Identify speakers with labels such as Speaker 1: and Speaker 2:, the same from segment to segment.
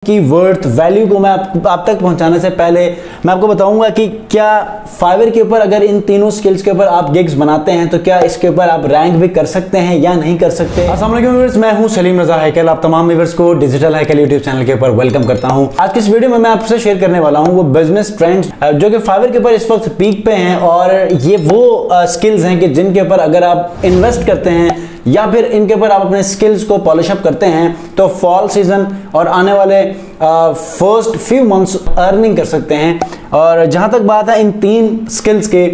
Speaker 1: की worth value को मैं आप तक पहुंचाने से पहले मैं आपको बताऊंगा कि क्या फाइवर के ऊपर अगर इन तीनों स्किल्स के ऊपर आप गिग्स बनाते हैं तो क्या इसके ऊपर आप रैंक भी कर सकते हैं या नहीं कर सकते। अस्सलाम वालेकुम व्यूअर्स, मैं हूं सलीम रजा हैकल। आप तमाम व्यूअर्स को डिजिटल हैकल यूट्यूब चैनल के ऊपर वेलकम करता हूं। आज की इस वीडियो में मैं आपसे शेयर करने वाला हूं वो बिजनेस ट्रेंड्स जो कि फाइवर के ऊपर इस वक्त पीक पे हैं, और ये वो स्किल्स हैं कि जिनके ऊपर अगर आप इन्वेस्ट करते हैं या फिर इनके ऊपर आप अपने स्किल्स को पॉलिश अप करते हैं तो फॉल सीजन और आने वाले फर्स्ट फ्यू मंथ्स अर्निंग कर सकते हैं। और जहां तक बात है इन तीन स्किल्स के,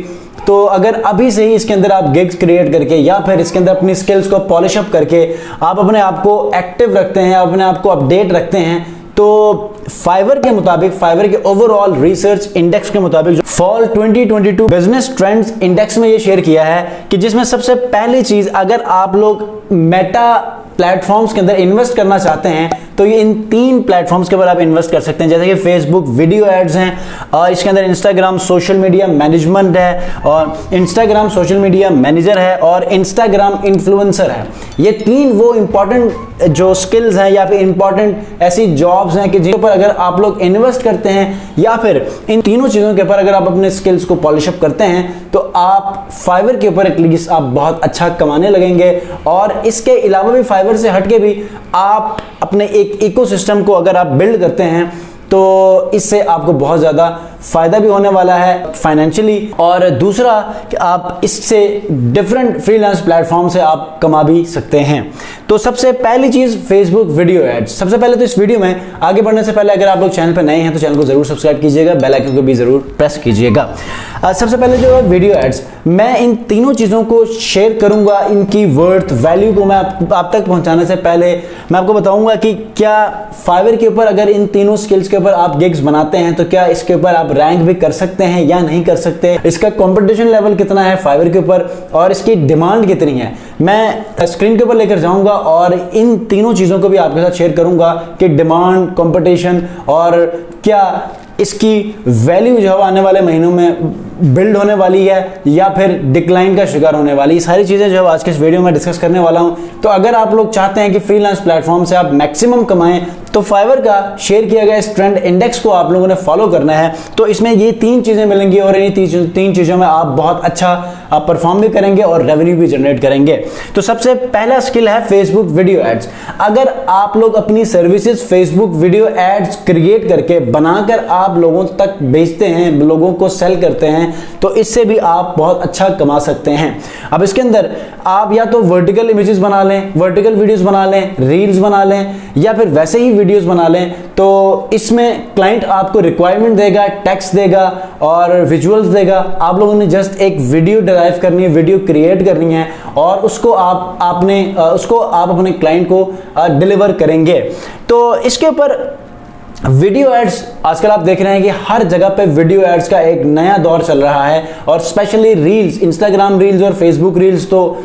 Speaker 1: तो अगर अभी से ही इसके अंदर आप गिग्स क्रिएट करके या फिर इसके अंदर अपनी स्किल्स को पॉलिश अप करके आप अपने आप को एक्टिव रखते हैं, अपने आप को अपडेट रखते हैं, तो फाइवर के मुताबिक, फाइवर के ओवरऑल रिसर्च इंडेक्स के मुताबिक फॉल 2022 बिजनेस ट्रेंड्स इंडेक्स में ये शेयर किया है कि जिसमें सबसे पहली चीज, अगर आप लोग मेटा प्लेटफॉर्म्स के अंदर इन्वेस्ट करना चाहते हैं तो ये इन तीन प्लेटफॉर्म्स के ऊपर आप इन्वेस्ट कर सकते हैं, जैसे कि फेसबुक वीडियो एड्स हैं, और इसके अंदर इंस्टाग्राम सोशल मीडिया मैनेजमेंट है, और इंस्टाग्राम सोशल मीडिया मैनेजर है, और इंस्टाग्राम इन्फ्लुएंसर है। ये तीन वो इंपॉर्टेंट जो स्किल्स हैं या फिर इंपॉर्टेंट ऐसी जॉब्स हैं कि जिन पर अगर आप लोग इन्वेस्ट करते हैं या फिर इन तीनों चीज़ों के ऊपर अगर आप अपने स्किल्स को पॉलिश अप करते हैं तो आप फाइवर के ऊपर एटलीस्ट आप बहुत अच्छा कमाने लगेंगे। और इसके अलावा भी फाइवर से हटके भी आप अपने एक इकोसिस्टम को अगर आप बिल्ड करते हैं तो इससे आपको बहुत ज़्यादा फ़ायदा भी होने वाला है फाइनेंशियली, और दूसरा कि आप इससे डिफरेंट फ्रीलांस प्लेटफॉर्म से आप कमा भी सकते हैं। तो सबसे पहली चीज़ फेसबुक वीडियो एड्स। सबसे पहले तो इस वीडियो में आगे बढ़ने से पहले अगर आप लोग चैनल पर नए हैं तो चैनल को ज़रूर सब्सक्राइब कीजिएगा, बेल आइकन को भी ज़रूर प्रेस कीजिएगा। सबसे पहले जो है वीडियो एड्स, मैं इन तीनों चीज़ों को शेयर करूँगा, इनकी वर्थ वैल्यू को मैं आप तक पहुँचाने से पहले मैं आपको बताऊँगा कि क्या फाइवर के ऊपर अगर इन तीनों स्किल्स के ऊपर आप गिग्स बनाते हैं तो क्या इसके ऊपर आप रैंक भी कर सकते हैं या नहीं कर सकते, इसका कंपटीशन लेवल कितना है फाइवर के ऊपर और इसकी डिमांड कितनी है। मैं स्क्रीन के ऊपर लेकर जाऊंगा और इन तीनों चीज़ों को भी आपके साथ शेयर करूंगा कि डिमांड, कंपटीशन और क्या इसकी वैल्यू जो है आने वाले महीनों में बिल्ड होने वाली है या फिर डिक्लाइन का शिकार होने वाली। ये सारी चीज़ें जो है आज के इस वीडियो में डिस्कस करने वाला हूं। तो अगर आप लोग चाहते हैं कि फ्रीलांस प्लेटफॉर्म से आप मैक्सिमम कमाएं तो फाइवर का शेयर किया गया इस ट्रेंड इंडेक्स को आप लोगों ने फॉलो करना है। तो इसमें ये तीन चीज़ें मिलेंगी और इन तीन चीज़ों में आप बहुत अच्छा परफॉर्म भी करेंगे और रेवेन्यू भी जनरेट करेंगे। तो सबसे पहला स्किल है फेसबुक वीडियो एड्स। अगर आप लोग अपनी services Facebook video ads create करके बनाकर आप लोगों तक बेचते हैं, लोगों को सेल करते हैं, तो इससे भी आप बहुत अच्छा कमा सकते हैं। अब इसके अंदर आप या तो वर्टिकल इमेजेस बना लें, वर्टिकल वीडियोस बना लें, रील्स बना लें, या फिर वैसे ही वीडियोस बना लें। तो इसमें क्लाइंट आपको रिक्वायरमेंट देगा, टेक्स्ट देगा और विजुअल्स देगा। आप लोगों ने जस्ट एक वीडियो डिराइव करनी है, वीडियो क्रिएट करनी है और उसको आप अपने क्लाइंट को डिलीवर करेंगे। तो इसके ऊपर वीडियो एड्स आजकल आप देख रहे हैं कि हर जगह पे वीडियो एड्स का एक नया दौर चल रहा है, और स्पेशली रील्स, इंस्टाग्राम रील्स और फेसबुक रील्स तो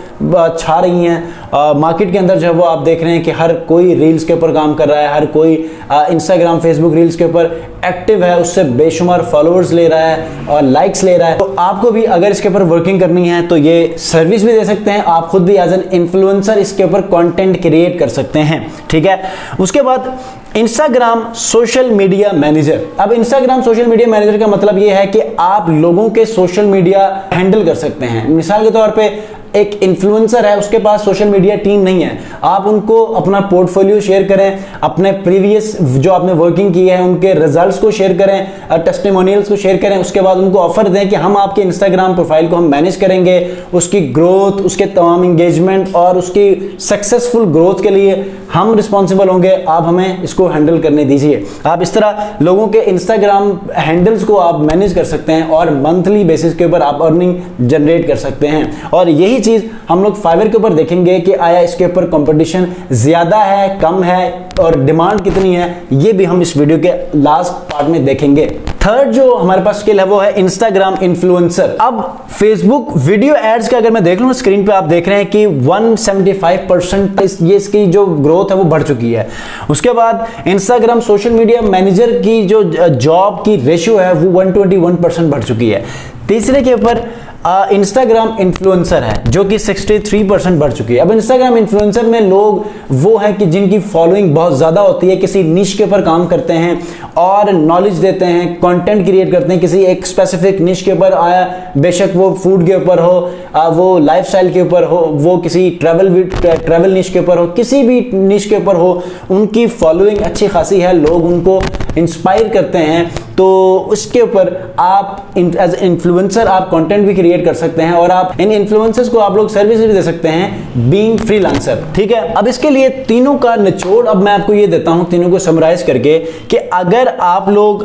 Speaker 1: छा रही हैं मार्केट के अंदर। जो है वो आप देख रहे हैं कि हर कोई रील्स के ऊपर काम कर रहा है, हर कोई इंस्टाग्राम फेसबुक रील्स के ऊपर एक्टिव है, उससे बेशुमार फॉलोअर्स ले रहा है और लाइक्स ले रहा है। तो आपको भी अगर इसके ऊपर वर्किंग करनी है तो ये सर्विस भी दे सकते हैं, आप खुद भी एज एन इन्फ्लुएंसर इसके ऊपर कंटेंट क्रिएट कर सकते हैं, ठीक है। उसके बाद इंस्टाग्राम सोशल मीडिया मैनेजर। अब इंस्टाग्राम सोशल मीडिया मैनेजर का मतलब यह है कि आप लोगों के सोशल मीडिया हैंडल कर सकते हैं। मिसाल के तौर पे एक इन्फ्लुएंसर है, उसके पास सोशल मीडिया टीम नहीं है, आप उनको अपना पोर्टफोलियो शेयर करें, अपने प्रीवियस जो आपने वर्किंग की है उनके रिजल्ट्स को शेयर करें, टेस्टिमोनियल्स को शेयर करें। उसके बाद उनको ऑफर दें कि हम आपके इंस्टाग्राम प्रोफाइल को हम मैनेज करेंगे, उसकी ग्रोथ, उसके तमाम इंगेजमेंट और उसकी सक्सेसफुल ग्रोथ के लिए हम रिस्पॉन्सिबल होंगे, आप हमें इसको हैंडल करने दीजिए। आप इस तरह लोगों के इंस्टाग्राम हैंडल्स को आप मैनेज कर सकते हैं और मंथली बेसिस के ऊपर आप अर्निंग जनरेट कर सकते हैं। और यही चीज हम लोग फाइवर के ऊपर देखेंगे कि आया इसके ऊपर कंपटीशन ज्यादा है, कम है और डिमांड कितनी है, ये भी हम इस वीडियो के लास्ट पार्ट में देखेंगे। थर्ड जो हमारे पास स्किल है वो है इंस्टाग्राम इन्फ्लुएंसर। अब फेसबुक वीडियो एड्स का अगर मैं देख लूं, स्क्रीन पे आप देख रहे हैं कि 175% ये इसकी जो ग्रोथ है वो बढ़ चुकी है। उसके बाद इंस्टाग्राम सोशल मीडिया मैनेजर की जो जॉब की रेशियो है वो 121% बढ़ चुकी है। तीसरे के ऊपर इंस्टाग्राम इन्फ्लुएंसर है जो कि 63% बढ़ चुकी है। अब इंस्टाग्राम इन्फ्लुएंसर में लोग वो हैं कि जिनकी फॉलोइंग बहुत ज़्यादा होती है, किसी निश के ऊपर काम करते हैं और नॉलेज देते हैं, कंटेंट क्रिएट करते हैं किसी एक स्पेसिफिक निश के ऊपर, आया बेशक वो फूड के ऊपर हो, वो लाइफस्टाइल के ऊपर हो, वो किसी ट्रैवल निश के ऊपर हो, किसी भी निश के ऊपर हो, उनकी फॉलोइंग अच्छी खासी है, लोग उनको इंस्पायर करते हैं। तो उसके ऊपर आप एज इन्फ्लुएंसर आप कंटेंट भी क्रिएट कर सकते हैं और आप इन इन्फ्लुएंसर्स को आप लोग सर्विस भी दे सकते हैं बीइंग फ्रीलांसर। ठीक है, अब इसके लिए तीनों का निचोड़ अब मैं आपको ये देता हूं तीनों को समराइज करके कि अगर आप लोग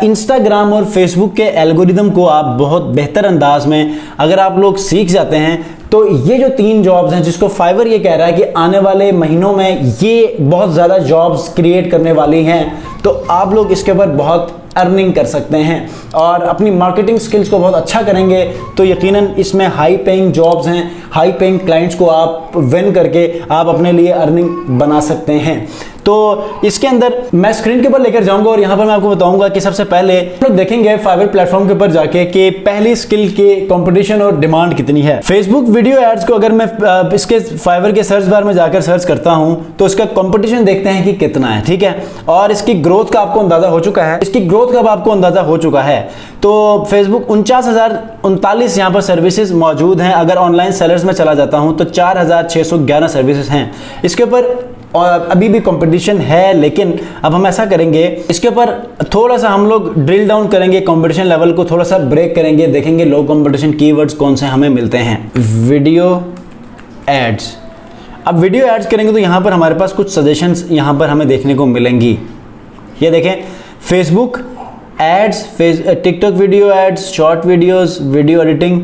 Speaker 1: इंस्टाग्राम और फेसबुक के एल्गोरिदम को आप बहुत बेहतर अंदाज में अगर आप लोग सीख जाते हैं तो ये जो 3 जॉब्स हैं जिसको फाइवर ये कह रहा है कि आने वाले महीनों में ये बहुत ज़्यादा जॉब्स क्रिएट करने वाली हैं, तो आप लोग इसके ऊपर बहुत अर्निंग कर सकते हैं और अपनी मार्केटिंग स्किल्स को बहुत अच्छा करेंगे तो यकीनन इसमें हाई पेइंग जॉब्स हैं, हाई पेइंग क्लाइंट्स को आप विन करके आप अपने लिए अर्निंग बना सकते हैं। तो इसके अंदर मैं स्क्रीन के ऊपर लेकर जाऊंगा और यहां पर मैं आपको बताऊंगा कि सबसे पहले हम लोग देखेंगे फाइवर प्लेटफॉर्म के ऊपर जाके कि पहली स्किल के कंपटीशन और डिमांड कितनी है। फेसबुक वीडियो एड्स को अगर मैं इसके फाइवर के सर्च बार में जाकर सर्च करता हूं तो इसका कंपटीशन देखते हैं कि कितना है। ठीक है, और इसकी ग्रोथ का आपको अंदाजा हो चुका है, इसकी ग्रोथ का आपको अंदाजा हो चुका है। तो फेसबुक 49,039 यहां पर सर्विसेज मौजूद हैं। अगर ऑनलाइन सेलर्स में चला जाता हूं तो 4,611 सर्विसेज हैं। इसके ऊपर और अभी भी कंपटीशन है, लेकिन अब हम ऐसा करेंगे इसके ऊपर थोड़ा सा हम लोग ड्रिल डाउन करेंगे, कंपटीशन लेवल को थोड़ा सा ब्रेक करेंगे, देखेंगे लो कंपटीशन कीवर्ड्स कौन से हमें मिलते हैं। वीडियो एड्स, अब वीडियो एड्स करेंगे तो यहाँ पर हमारे पास कुछ सजेशंस यहाँ पर हमें देखने को मिलेंगी। ये देखें, Facebook ads, TikTok video ads, short videos, video editing,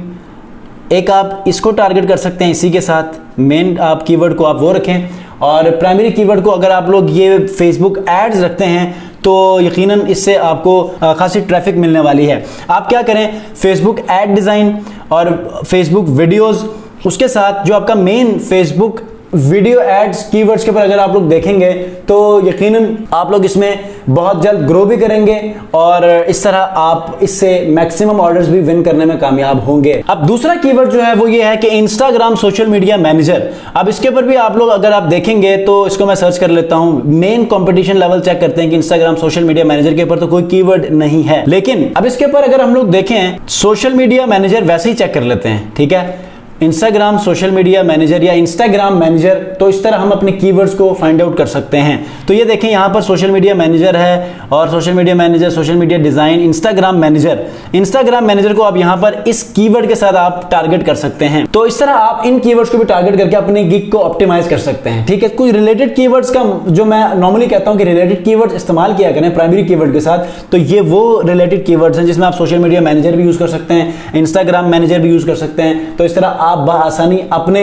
Speaker 1: एक आप इसको टारगेट कर सकते हैं। इसी के साथ मेन आप कीवर्ड को आप वो रखें और प्राइमरी कीवर्ड को अगर आप लोग ये फेसबुक एड्स रखते हैं तो यकीनन इससे आपको खासी ट्रैफिक मिलने वाली है। आप क्या करें, फेसबुक एड डिज़ाइन और फेसबुक वीडियोस, उसके साथ जो आपका main Facebook video ads keywords के ऊपर अगर आप लोग देखेंगे तो यकीनन आप लोग इसमें बहुत जल्द ग्रो भी करेंगे और इस तरह आप इससे मैक्सिमम ऑर्डर्स भी विन करने में कामयाब होंगे। अब दूसरा कीवर्ड जो है वो ये है कि इंस्टाग्राम सोशल मीडिया मैनेजर। अब इसके ऊपर भी आप लोग अगर आप देखेंगे तो इसको मैं सर्च कर लेता हूं, मेन कंपटीशन लेवल चेक करते हैं कि इंस्टाग्राम सोशल मीडिया मैनेजर के ऊपर तो कोई कीवर्ड नहीं है, लेकिन अब इसके ऊपर अगर हम लोग देखें सोशल मीडिया मैनेजर वैसे ही चेक कर लेते हैं। ठीक है, इंस्टाग्राम सोशल मीडिया मैनेजर या इंस्टाग्राम मैनेजर, तो इस तरह हम अपने कीवर्ड्स को फाइंड आउट कर सकते हैं। तो ये देखें यहाँ पर सोशल मीडिया मैनेजर है और social media manager, social media design, Instagram manager. Instagram manager को आप यहाँ पर इस कीवर्ड के साथ आप टारगेट कर सकते हैं। तो इस तरह आप इन कीवर्ड्स को भी टारगेट करके अपने गिग को ऑप्टिमाइज कर सकते हैं। ठीक है, कुछ रिलेटेड कीवर्ड्स का जो मैं नॉर्मली कहता हूँ कि रिलेटेड कीवर्ड्स इस्तेमाल किया करें प्राइमरी कीवर्ड के साथ, तो ये वो रिलेटेड कीवर्ड्स हैं जिसमें आप सोशल मीडिया मैनेजर भी यूज कर सकते हैं, इंस्टाग्राम मैनेजर भी यूज कर सकते हैं। तो इस तरह आप बआसानी अपने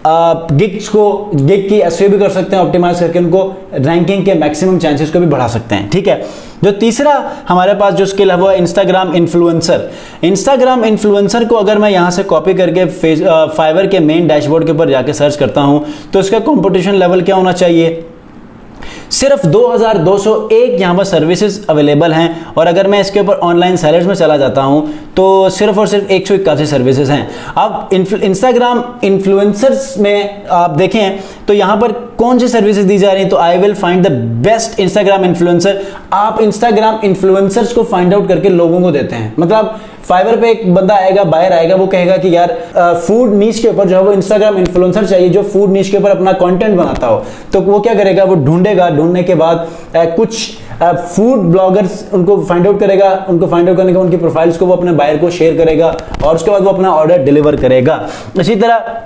Speaker 1: गिग्स को, गिग की एसईओ भी कर सकते हैं, ऑप्टिमाइज करके उनको रैंकिंग के मैक्सिमम चांसेस को भी बढ़ा सकते हैं। ठीक है, जो तीसरा हमारे पास जो स्किल है वो है इंस्टाग्राम इन्फ्लुएंसर। इंस्टाग्राम इन्फ्लुएंसर को अगर मैं यहां से कॉपी करके फाइवर के मेन डैशबोर्ड के ऊपर जाके सर्च करता हूं तो इसका कंपटीशन लेवल क्या होना चाहिए, सिर्फ 2201 यहाँ पर सर्विसेज अवेलेबल हैं। और अगर मैं इसके ऊपर ऑनलाइन सेलर्स में चला जाता हूँ तो सिर्फ और सिर्फ 181 सर्विसेज हैं। अब इंस्टाग्राम इन्फ्लुएंसर्स में आप देखें तो यहाँ पर कौन सी सर्विसेज दी जा रही हैं, तो I will find the best Instagram influencer. आप इंस्टाग्राम इन्फ्लुएंसर्स को फाइंड आउट करके लोगों को देते हैं। मतलब फाइवर पे एक बंदा आएगा, बायर आएगा, वो कहेगा कि यार फूड नीश के ऊपर जो है वो इंस्टाग्राम इन्फ्लुएंसर चाहिए जो फूड नीश के ऊपर अपना कंटेंट बनाता हो। तो वो क्या करेगा, वो ढूंढेगा, ढूंढने के बाद कुछ फूड ब्लॉगर्स उनको फाइंड आउट करेगा, उनको फाइंड आउट करने के उनकी प्रोफाइल्स को वो अपने बायर को शेयर करेगा और उसके बाद वो अपना ऑर्डर डिलीवर करेगा। इसी तरह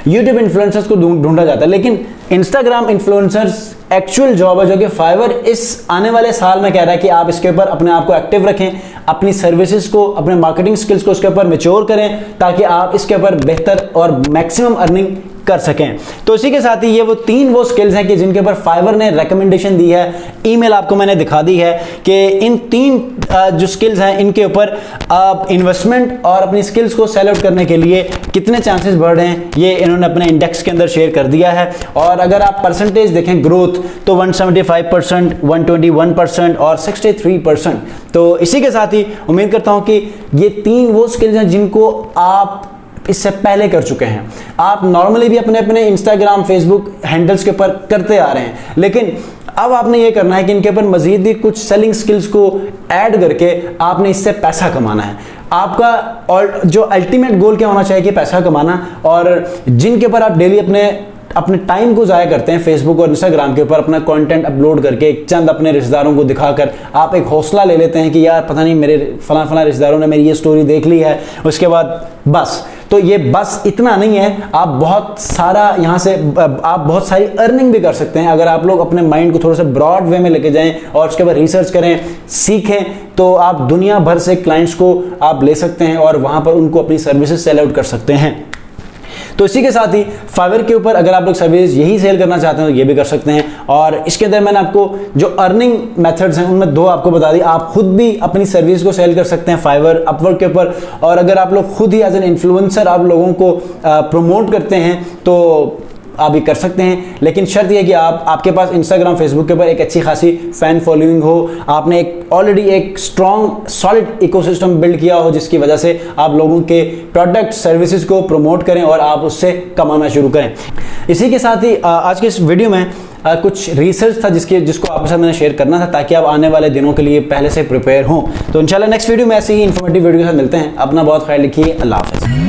Speaker 1: यूट्यूब इन्फ्लुएंसर्स को ढूंढा जाता है, लेकिन इंस्टाग्राम इन्फ्लुएंसर्स एक्चुअल जॉब है जो कि फाइवर इस आने वाले साल में कह रहा है कि आप इसके ऊपर अपने आप को एक्टिव रखें, अपनी सर्विसेज को, अपने मार्केटिंग स्किल्स को इसके ऊपर मैच्योर करें ताकि आप इसके ऊपर बेहतर और मैक्सिमम अर्निंग कर सकें। तो इसी के साथ ही ये वो 3 स्किल्स हैं कि जिनके ऊपर फाइवर ने रिकमेंडेशन दी है, ईमेल आपको मैंने दिखा दी है कि इन 3 जो स्किल्स हैं इनके ऊपर आप इन्वेस्टमेंट और अपनी स्किल्स को सेल आउट करने के लिए कितने चांसेस बढ़ रहे हैं, ये इन्होंने अपने इंडेक्स के अंदर शेयर कर दिया है। और अगर आप परसेंटेज देखें ग्रोथ तो 175%, 121% और 63%। तो इसी के साथ ही उम्मीद करता हूं कि ये 3 वो स्किल्स हैं जिनको आप इससे पहले कर चुके हैं। आप नॉर्मली भी अपने अपने इंस्टाग्राम, फेसबुक हैंडल्स के ऊपर करते आ रहे हैं, लेकिन अब आपने ये करना है कि इनके ऊपर मजीद भी कुछ सेलिंग स्किल्स को ऐड करके आपने इससे पैसा कमाना है। आपका और जो अल्टीमेट गोल क्या होना चाहिए कि पैसा कमाना, और जिनके ऊपर आप डेली अपने टाइम को ज़ाया करते हैं फेसबुक और इंस्टाग्राम के ऊपर अपना कंटेंट अपलोड करके चंद अपने रिश्तेदारों को दिखाकर आप एक हौसला ले लेते हैं कि यार पता नहीं मेरे फला रिश्तेदारों ने मेरी ये स्टोरी देख ली है, उसके बाद बस। तो ये बस इतना नहीं है, आप बहुत सारा यहाँ से आप बहुत सारी अर्निंग भी कर सकते हैं अगर आप लोग अपने माइंड को थोड़ा सा ब्रॉड वे में लेके जाएं और उसके बाद रिसर्च करें, सीखें, तो आप दुनिया भर से क्लाइंट्स को आप ले सकते हैं और वहाँ पर उनको अपनी सर्विसेज सेल आउट कर सकते हैं। तो इसी के साथ ही फाइवर के ऊपर अगर आप लोग सर्विस यही सेल करना चाहते हैं तो ये भी कर सकते हैं। और इसके अंदर मैंने आपको जो अर्निंग मेथड्स हैं उनमें 2 आपको बता दी। आप खुद भी अपनी सर्विस को सेल कर सकते हैं फाइवर, अपवर्क के ऊपर, और अगर आप लोग खुद ही एज एन इन्फ्लुएंसर आप लोगों को प्रमोट करते हैं तो आप भी कर सकते हैं। लेकिन शर्त यह कि आपके पास इंस्टाग्राम, फेसबुक के ऊपर एक अच्छी खासी फैन फॉलोइंग हो, आपने ऑलरेडी एक स्ट्रॉन्ग सॉलिड इकोसिस्टम बिल्ड किया हो जिसकी वजह से आप लोगों के प्रोडक्ट सर्विसेज को प्रमोट करें और आप उससे कमाना शुरू करें। इसी के साथ ही आज के इस वीडियो में कुछ रिसर्च था जिसको आपके साथ मैंने शेयर करना था ताकि आप आने वाले दिनों के लिए पहले से प्रिपेयर हों। तो इंशाल्लाह नेक्स्ट वीडियो में ऐसे ही इंफॉर्मेटिव वीडियो के साथ मिलते हैं। अपना बहुत ख्याल रखिए। अल्लाह हाफ़िज़।